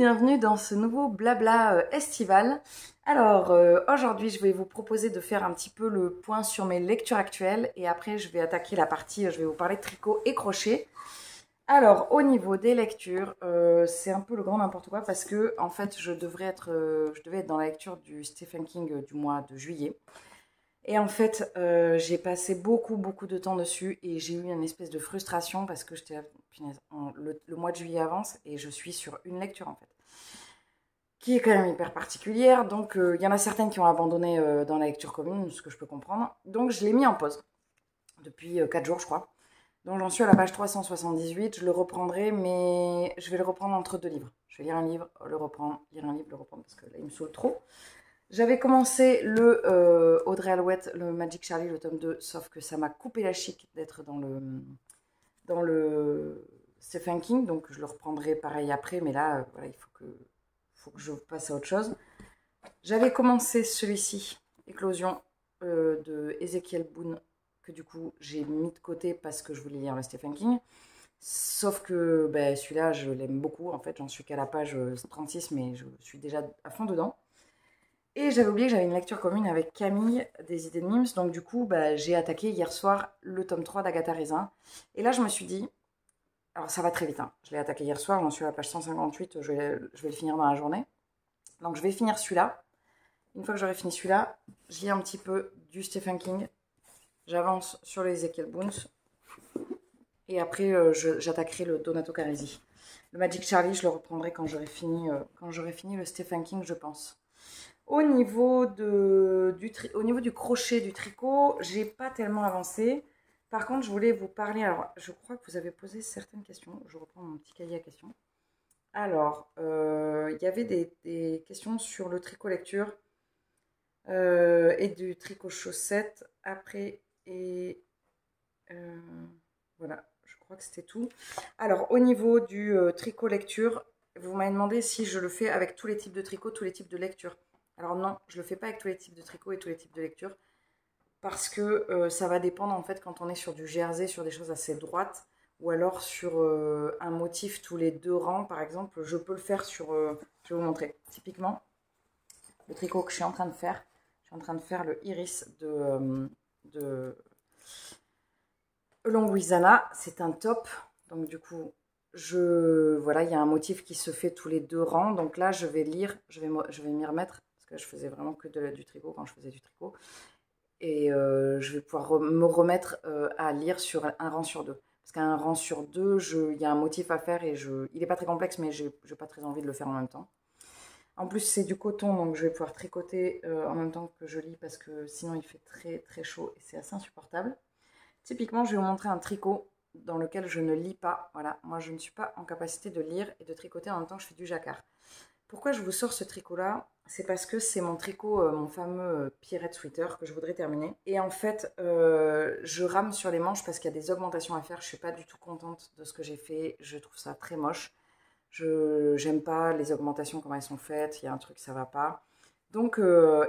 bienvenue dans ce nouveau blabla estival. Alors aujourd'hui je vais vous proposer de faire un petit peu le point sur mes lectures actuelles et après je vais attaquer la partie, je vais vous parler de tricot et crochet. Alors au niveau des lectures, c'est un peu le grand n'importe quoi parce que en fait je devais être dans la lecture du Stephen King du mois de juillet. Et en fait, j'ai passé beaucoup de temps dessus et j'ai eu une espèce de frustration parce que punaise, le mois de juillet avance et je suis sur une lecture en fait, qui est quand même hyper particulière. Donc, il y en a certaines qui ont abandonné dans la lecture commune, ce que je peux comprendre. Donc, je l'ai mis en pause depuis 4 jours, je crois. Donc, j'en suis à la page 378. Je le reprendrai, mais je vais le reprendre entre deux livres. Je vais lire un livre, le reprendre, lire un livre, le reprendre parce que là, il me saoule trop. J'avais commencé le Audrey Alouette, le Magic Charlie, le tome 2, sauf que ça m'a coupé la chic d'être dans le Stephen King, donc je le reprendrai pareil après, mais là, voilà, il faut que je passe à autre chose. J'avais commencé celui-ci, Éclosion, de Ezekiel Boone, que du coup j'ai mis de côté parce que je voulais lire le Stephen King. Sauf que celui-là, je l'aime beaucoup, en fait, j'en suis qu'à la page 36, mais je suis déjà à fond dedans. Et j'avais oublié que j'avais une lecture commune avec Camille des idées de Mims. Donc du coup, j'ai attaqué hier soir le tome 3 d'Agatha Raisin. Et là, je me suis dit, alors ça va très vite, hein. Je l'ai attaqué hier soir, j'en suis à la page 158, je vais le finir dans la journée. Donc je vais finir celui-là. Une fois que j'aurai fini celui-là, je lis un petit peu du Stephen King. J'avance sur les Ezekiel Boons. Et après, j'attaquerai le Donato Carisi. Le Magic Charlie, je le reprendrai quand j'aurai fini le Stephen King, je pense. Au niveau du crochet, du tricot, j'ai pas tellement avancé. Par contre, je voulais vous parler. Alors, je crois que vous avez posé certaines questions. Je reprends mon petit cahier à questions. Alors, il y avait des questions sur le tricot lecture et du tricot chaussette. Après, et voilà, je crois que c'était tout. Alors, au niveau du tricot lecture, vous m'avez demandé si je le fais avec tous les types de tricot, tous les types de lecture. Alors non, je ne le fais pas avec tous les types de tricot et tous les types de lecture parce que ça va dépendre en fait quand on est sur du jersey, sur des choses assez droites ou alors sur un motif tous les deux rangs par exemple. Je peux le faire sur, je vais vous montrer, typiquement le tricot que je suis en train de faire. Je suis en train de faire le iris de Longuizana, c'est un top, donc du coup voilà, il y a un motif qui se fait tous les deux rangs, donc là je vais m'y remettre que je faisais vraiment que du tricot quand je faisais du tricot. Et je vais pouvoir me remettre à lire sur un rang sur deux. Parce qu'à un rang sur deux, il y a un motif à faire et il n'est pas très complexe, mais je n'ai pas très envie de le faire en même temps. En plus, c'est du coton, donc je vais pouvoir tricoter en même temps que je lis parce que sinon il fait très chaud et c'est assez insupportable. Typiquement, je vais vous montrer un tricot dans lequel je ne lis pas. Voilà, moi je ne suis pas en capacité de lire et de tricoter en même temps que je fais du jacquard. Pourquoi je vous sors ce tricot-là? C'est parce que c'est mon tricot, mon fameux Pierrette Sweater que je voudrais terminer. Et en fait, je rame sur les manches parce qu'il y a des augmentations à faire. Je ne suis pas du tout contente de ce que j'ai fait. Je trouve ça très moche. J'aime pas les augmentations, comment elles sont faites. Il y a un truc, ça va pas. Donc,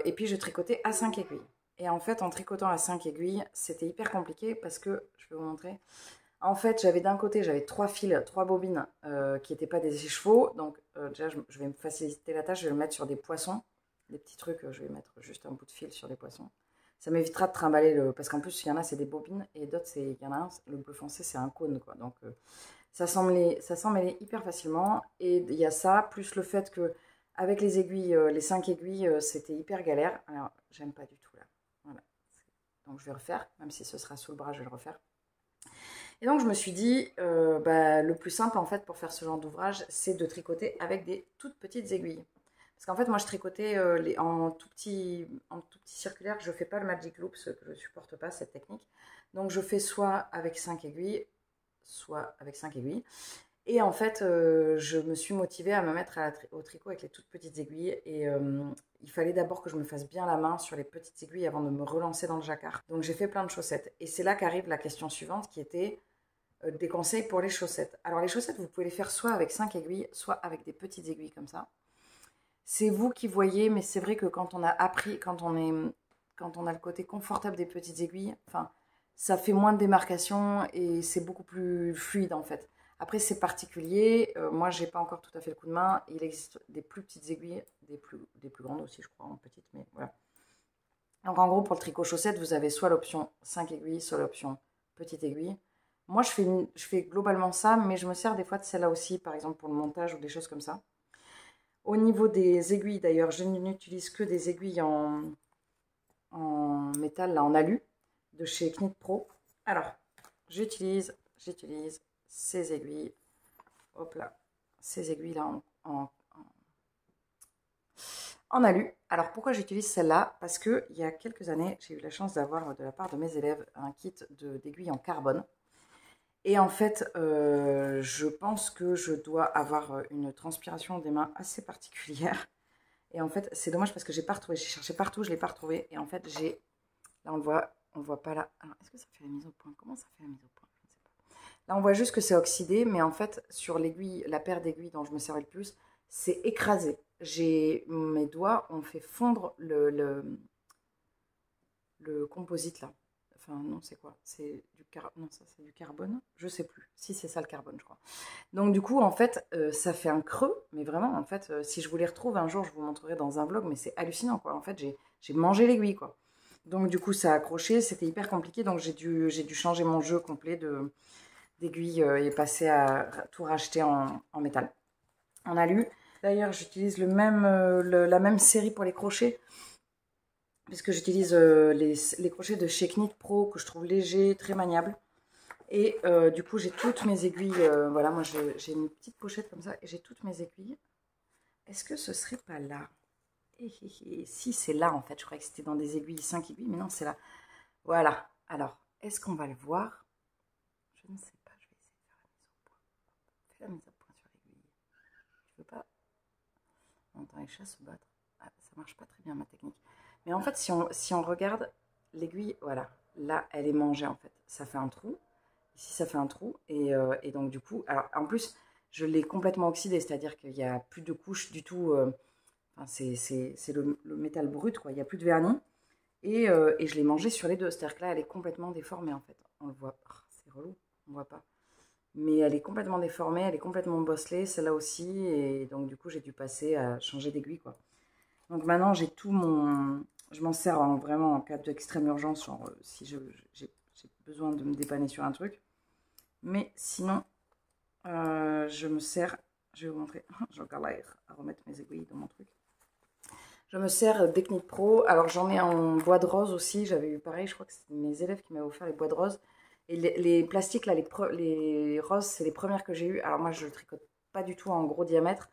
et puis, je tricotais à 5 aiguilles. Et en fait, en tricotant à 5 aiguilles, c'était hyper compliqué parce que, je vais vous montrer... En fait, d'un côté, j'avais 3 fils, 3 bobines qui n'étaient pas des écheveaux. Donc, déjà, je vais me faciliter la tâche. Je vais le mettre sur des poissons. Des petits trucs, je vais mettre juste un bout de fil sur des poissons. Ça m'évitera de trimballer parce qu'en plus, il y en a, c'est des bobines. Et d'autres, il y en a un, le bleu foncé, c'est un cône, quoi. Donc, ça s'emmêler hyper facilement. Et il y a ça, plus le fait que avec les aiguilles, les 5 aiguilles, c'était hyper galère. Alors, j'aime pas du tout, là. Voilà. Donc, je vais refaire. Même si ce sera sous le bras, je vais le refaire. Et donc je me suis dit, le plus simple en fait pour faire ce genre d'ouvrage, c'est de tricoter avec des toutes petites aiguilles. Parce qu'en fait moi je tricotais en tout petit circulaire, je ne fais pas le Magic Loop, parce que je ne supporte pas cette technique. Donc je fais soit avec 5 aiguilles, soit avec 5 aiguilles. Et en fait, je me suis motivée à me mettre au tricot avec les toutes petites aiguilles. Et il fallait d'abord que je me fasse bien la main sur les petites aiguilles avant de me relancer dans le jacquard. Donc j'ai fait plein de chaussettes. Et c'est là qu'arrive la question suivante qui était des conseils pour les chaussettes. Alors les chaussettes, vous pouvez les faire soit avec 5 aiguilles, soit avec des petites aiguilles comme ça. C'est vous qui voyez, mais c'est vrai que quand on a appris, quand on a le côté confortable des petites aiguilles, enfin, ça fait moins de démarcation et c'est beaucoup plus fluide en fait. Après, c'est particulier. Moi, j'ai pas encore tout à fait le coup de main. Il existe des plus petites aiguilles, des plus grandes aussi, je crois, en petites, mais voilà. Donc, en gros, pour le tricot chaussette, vous avez soit l'option 5 aiguilles, soit l'option petite aiguille. Moi, je fais globalement ça, mais je me sers des fois de celle-là aussi, par exemple pour le montage ou des choses comme ça. Au niveau des aiguilles, d'ailleurs, je n'utilise que des aiguilles en métal, là, en alu, de chez Knit Pro. Alors, j'utilise ces aiguilles. Hop là, ces aiguilles-là en alu. Alors, pourquoi j'utilise celle-là? Parce qu'il y a quelques années, j'ai eu la chance d'avoir de la part de mes élèves un kit d'aiguilles en carbone. Et en fait, je pense que je dois avoir une transpiration des mains assez particulière. Et en fait, c'est dommage parce que j'ai pas retrouvé. J'ai cherché partout, je ne l'ai pas retrouvé. Et en fait, là, on voit pas là. Alors, est-ce que ça fait la mise au point? Comment ça fait la mise au point? Je ne sais pas. Là, on voit juste que c'est oxydé, mais en fait, sur l'aiguille, la paire d'aiguilles dont je me servais le plus, c'est écrasé. Mes doigts ont fait fondre le composite là. Enfin, non, c'est quoi? C'est non, ça c'est du carbone. Je sais plus. Si, c'est ça le carbone, je crois. Donc, du coup, en fait, ça fait un creux. Mais vraiment, en fait, si je vous les retrouve un jour, je vous montrerai dans un vlog. Mais c'est hallucinant, quoi. En fait, j'ai mangé l'aiguille, quoi. Donc, du coup, ça a accroché. C'était hyper compliqué. Donc, j'ai dû changer mon jeu complet d'aiguilles et passer à tout racheter en métal, en alu. D'ailleurs, j'utilise la même série pour les crochets. Puisque j'utilise les crochets de chez Knit Pro que je trouve légers, très maniables. Et du coup, j'ai toutes mes aiguilles. Voilà, moi j'ai une petite pochette comme ça et j'ai toutes mes aiguilles. Est-ce que ce serait pas là? Si, c'est là en fait. Je croyais que c'était dans des aiguilles, 5 aiguilles, mais non, c'est là. Voilà. Alors, est-ce qu'on va le voir? Je ne sais pas. Je vais essayer de faire la mise au point. Fais la mise au point sur l'aiguille. Je veux pas. On entend les chats se battre. Ah, ça marche pas très bien ma technique. Mais en fait, si on regarde l'aiguille, voilà, là, elle est mangée en fait. Ça fait un trou. Ici, ça fait un trou. Et donc, du coup, alors en plus, je l'ai complètement oxydé, c'est-à-dire qu'il n'y a plus de couche du tout. Enfin, c'est le métal brut, quoi. Il n'y a plus de vernis. Et je l'ai mangé sur les deux. C'est-à-dire que là, elle est complètement déformée en fait. On le voit. Oh, c'est relou, on ne voit pas. Mais elle est complètement déformée, elle est complètement bosselée, celle-là aussi. Et donc, du coup, j'ai dû passer à changer d'aiguille, quoi. Donc maintenant, j'ai tout mon... Je m'en sers vraiment en cas d'extrême urgence, genre si j'ai besoin de me dépanner sur un truc. Mais sinon, je me sers... Je vais vous montrer. Je galère à remettre mes aiguilles dans mon truc. Je me sers des Knit Pro. Alors j'en ai en bois de rose aussi. J'avais eu pareil, je crois que c'est mes élèves qui m'avaient offert les bois de rose. Et les plastiques, là, les roses, c'est les premières que j'ai eues. Alors moi, je ne tricote pas du tout en gros diamètre.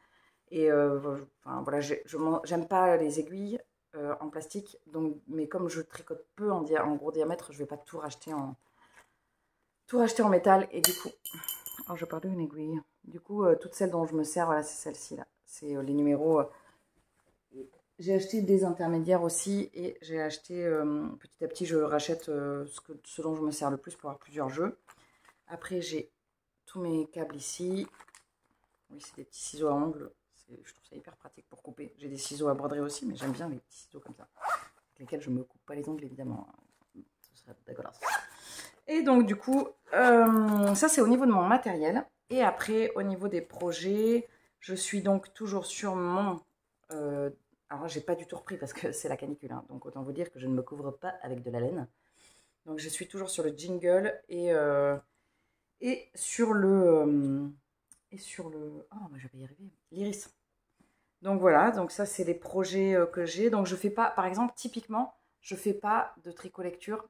Et enfin, voilà, j'aime pas les aiguilles en plastique, donc, mais comme je tricote peu en gros diamètre, je vais pas tout racheter en métal. Et du coup, oh, je parle d'une aiguille. Du coup, toutes celles dont je me sers, voilà, c'est celle-ci là. C'est les numéros. J'ai acheté des intermédiaires aussi et j'ai acheté petit à petit, je rachète ce dont je me sers le plus pour avoir plusieurs jeux. Après, j'ai tous mes câbles ici. Oui, c'est des petits ciseaux à ongles. Je trouve ça hyper pratique pour couper. J'ai des ciseaux à broderie aussi, mais j'aime bien les petits ciseaux comme ça. Avec lesquels je ne me coupe pas les ongles, évidemment. Ce serait dégueulasse. Et donc, du coup, ça, c'est au niveau de mon matériel. Et après, au niveau des projets, je suis donc toujours sur mon... alors, j'ai pas du tout repris parce que c'est la canicule. Hein, donc, autant vous dire que je ne me couvre pas avec de la laine. Donc, je suis toujours sur le jingle et sur le... Oh, bah, je vais y arriver. L'iris. Donc voilà, donc ça c'est les projets que j'ai. Donc je fais pas, par exemple, typiquement, je fais pas de tricot lecture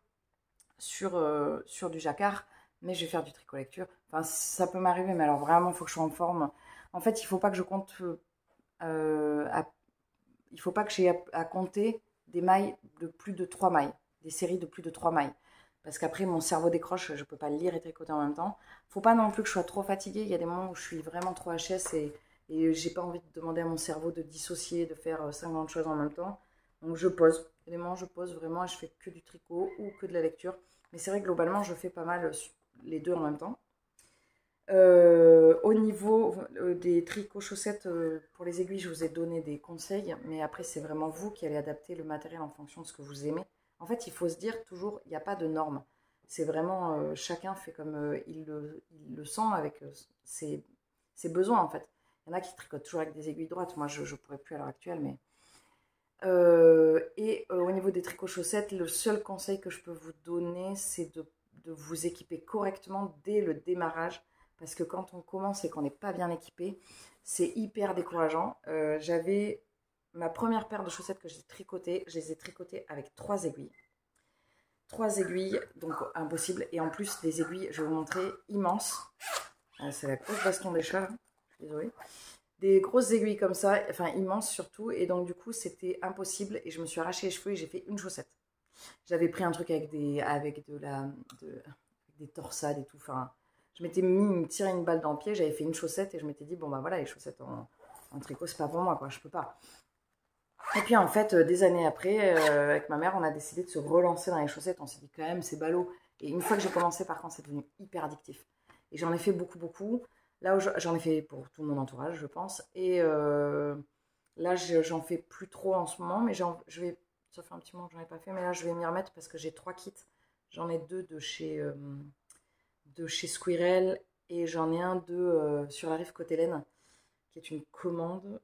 sur du jacquard, mais je vais faire du tricot lecture. Enfin, ça peut m'arriver, mais alors vraiment, il faut que je sois en forme. En fait, il faut pas que je compte, il faut pas que j'ai à compter des mailles de plus de 3 mailles, des séries de plus de 3 mailles. Parce qu'après, mon cerveau décroche, je ne peux pas lire et tricoter en même temps. Faut pas non plus que je sois trop fatiguée. Il y a des moments où je suis vraiment trop HS et j'ai pas envie de demander à mon cerveau de dissocier, de faire 50 choses en même temps. Donc je pose. Il y a des moments où je pose vraiment et je fais que du tricot ou que de la lecture. Mais c'est vrai que globalement, je fais pas mal les deux en même temps. Au niveau des tricots chaussettes, pour les aiguilles, je vous ai donné des conseils. Mais après, c'est vraiment vous qui allez adapter le matériel en fonction de ce que vous aimez. En fait, il faut se dire toujours, il n'y a pas de normes. C'est vraiment, chacun fait comme il le sent avec ses besoins en fait. Il y en a qui tricotent toujours avec des aiguilles droites. Moi, je ne pourrais plus à l'heure actuelle, mais au niveau des tricots chaussettes, le seul conseil que je peux vous donner, c'est de vous équiper correctement dès le démarrage. Parce que quand on commence et qu'on n'est pas bien équipé, c'est hyper décourageant. J'avais ma première paire de chaussettes que j'ai tricotées, je les ai tricotées avec 3 aiguilles. 3 aiguilles, donc impossible. Et en plus, des aiguilles, je vais vous montrer, immenses. C'est la grosse baston des chats, là. Je suis désolée. Des grosses aiguilles comme ça, enfin immenses surtout, et donc du coup c'était impossible et je me suis arraché les cheveux et j'ai fait une chaussette. J'avais pris un truc avec des torsades et tout, enfin je m'étais tiré une balle dans le pied, j'avais fait une chaussette et je m'étais dit bon bah voilà, les chaussettes en tricot c'est pas pour moi quoi, je peux pas. Et puis en fait des années après, avec ma mère on a décidé de se relancer dans les chaussettes, on s'est dit quand même c'est ballot. Et une fois que j'ai commencé par contre c'est devenu hyper addictif. Et j'en ai fait beaucoup. Là, j'en ai fait pour tout mon entourage, je pense. Et là, j'en fais plus trop en ce moment, mais ça fait un petit moment que j'en ai pas fait, mais là, je vais m'y remettre parce que j'ai 3 kits. J'en ai 2 de chez Squirrel et j'en ai un sur la rive Côte-Hélène, qui est une commande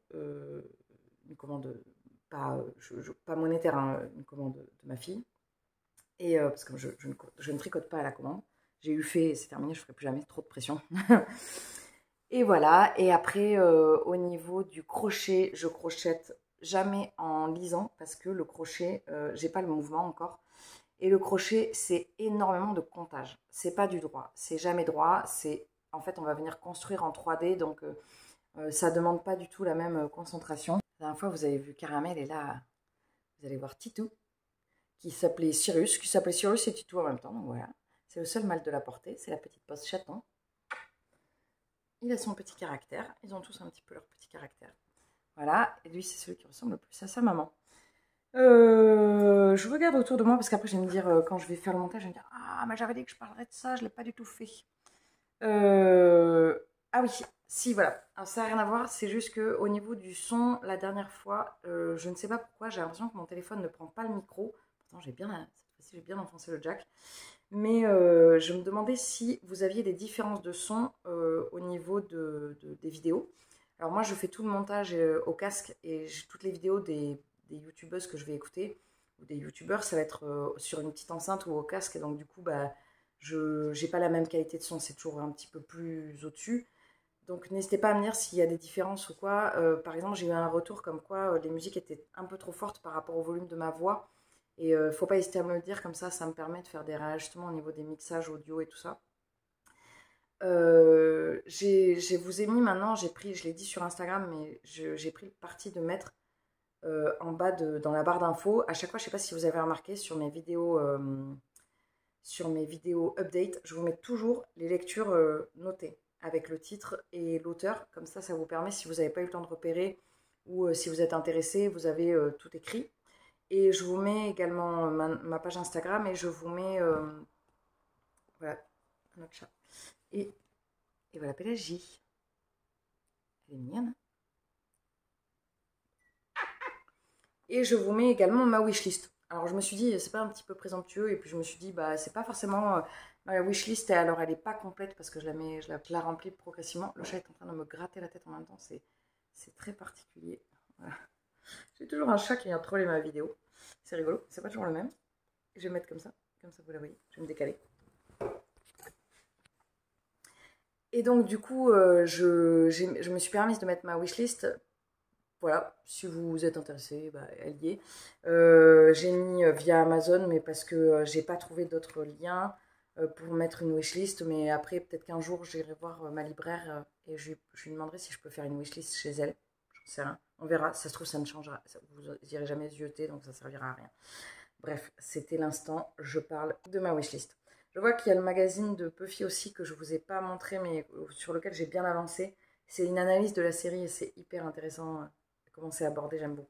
pas monétaire, hein, une commande de ma fille. Et parce que je ne tricote pas à la commande. J'ai eu fait, c'est terminé, je ne ferai plus jamais, trop de pression. Et voilà, et après, au niveau du crochet, je crochette jamais en lisant parce que le crochet, j'ai pas le mouvement encore. Et le crochet, c'est énormément de comptage. C'est pas du droit, c'est jamais droit. En fait, on va venir construire en 3D, donc ça demande pas du tout la même concentration. La dernière fois, vous avez vu Caramel, et là, vous allez voir Titou, qui s'appelait Cyrus et Titou en même temps. Donc voilà, c'est le seul mâle de la portée, c'est la petite poste chaton. Il a son petit caractère. Ils ont tous un petit peu leur petit caractère. Voilà. Et lui, c'est celui qui ressemble le plus à sa maman. Je regarde autour de moi parce qu'après, je vais me dire, quand je vais faire le montage, je vais me dire ah, mais j'avais dit que je parlerais de ça, je ne l'ai pas du tout fait. Ah oui, si, voilà. Alors, ça n'a rien à voir, c'est juste qu'au niveau du son, la dernière fois, je ne sais pas pourquoi, j'ai l'impression que mon téléphone ne prend pas le micro. Pourtant, cette fois-ci, j'ai bien enfoncé le jack. Mais je me demandais si vous aviez des différences de son au niveau des vidéos. Alors moi, je fais tout le montage au casque et toutes les vidéos des youtubeuses que je vais écouter, ou des youtubeurs, ça va être sur une petite enceinte ou au casque. Et donc du coup, bah, je n'ai pas la même qualité de son, c'est toujours un petit peu plus au-dessus. Donc n'hésitez pas à me dire s'il y a des différences ou quoi. Par exemple, j'ai eu un retour comme quoi les musiques étaient un peu trop fortes par rapport au volume de ma voix. Et faut pas hésiter à me le dire, comme ça me permet de faire des réajustements au niveau des mixages audio et tout ça. Je vous ai mis maintenant, je l'ai dit sur Instagram, mais j'ai pris le parti de mettre en bas dans la barre d'infos, à chaque fois, je sais pas si vous avez remarqué sur mes vidéos update, je vous mets toujours les lectures notées avec le titre et l'auteur, comme ça vous permet, si vous n'avez pas eu le temps de repérer ou si vous êtes intéressé, vous avez tout écrit. Et je vous mets également ma page Instagram et je vous mets voilà notre chat. Et voilà Pélagie. Elle est mignonne. Et je vous mets également ma wishlist. Alors je me suis dit, c'est pas un petit peu présomptueux, et puis je me suis dit, bah c'est pas forcément ma wishlist, et alors elle n'est pas complète parce que je la remplis progressivement. Le chat est en train de me gratter la tête en même temps, c'est très particulier. Voilà. J'ai toujours un chat qui vient troller ma vidéo. C'est rigolo, c'est pas toujours le même. Je vais mettre comme ça vous la voyez. Je vais me décaler. Et donc du coup, je me suis permise de mettre ma wishlist. Voilà, si vous êtes intéressé, bah, elle y est. J'ai mis via Amazon, mais parce que j'ai pas trouvé d'autres liens pour mettre une wishlist. Mais après, peut-être qu'un jour, j'irai voir ma libraire et je lui demanderai si je peux faire une wishlist chez elle. J'en sais rien. On verra. Ça se trouve, ça ne changera. Vous n'irez jamais zioter, donc ça servira à rien. Bref, c'était l'instant. Je parle de ma wishlist. Je vois qu'il y a le magazine de Puffy aussi que je ne vous ai pas montré, mais sur lequel j'ai bien avancé. C'est une analyse de la série et c'est hyper intéressant. Comment c'est abordé, j'aime beaucoup.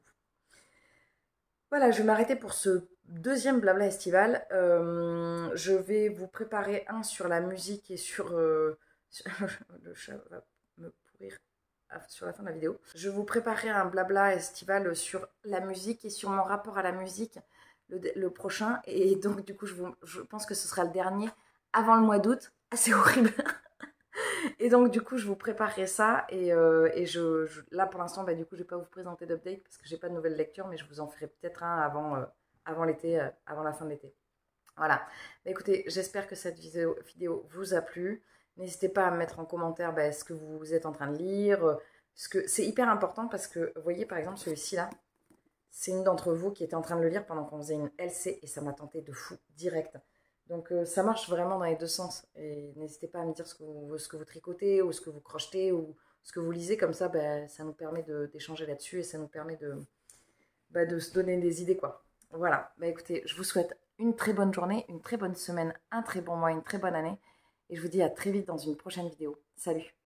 Voilà, je vais m'arrêter pour ce deuxième blabla estival. Je vais vous préparer un sur la musique et sur... le chat va me pourrir sur la fin de la vidéo. Je vous préparerai un blabla estival sur la musique et sur mon rapport à la musique. le prochain. Et donc, du coup, je pense que ce sera le dernier avant le mois d'août. Ah, c'est horrible. Et donc, du coup, je vous préparerai ça. Là, pour l'instant, bah, du coup, je ne vais pas vous présenter d'update parce que j'ai pas de nouvelles lectures, mais je vous en ferai peut-être un avant l'été, avant la fin de l'été. Voilà. Bah, écoutez, j'espère que cette vidéo vous a plu. N'hésitez pas à me mettre en commentaire ce que vous êtes en train de lire. C'est hyper important parce que, vous voyez, par exemple, celui-ci là, c'est une d'entre vous qui était en train de le lire pendant qu'on faisait une LC et ça m'a tenté de fou direct. Donc ça marche vraiment dans les deux sens. Et n'hésitez pas à me dire ce que vous tricotez ou ce que vous crochetez ou ce que vous lisez. Comme ça, ça nous permet d'échanger là-dessus et ça nous permet de se donner des idées, quoi. Voilà. Écoutez, je vous souhaite une très bonne journée, une très bonne semaine, un très bon mois, une très bonne année. Et je vous dis à très vite dans une prochaine vidéo. Salut!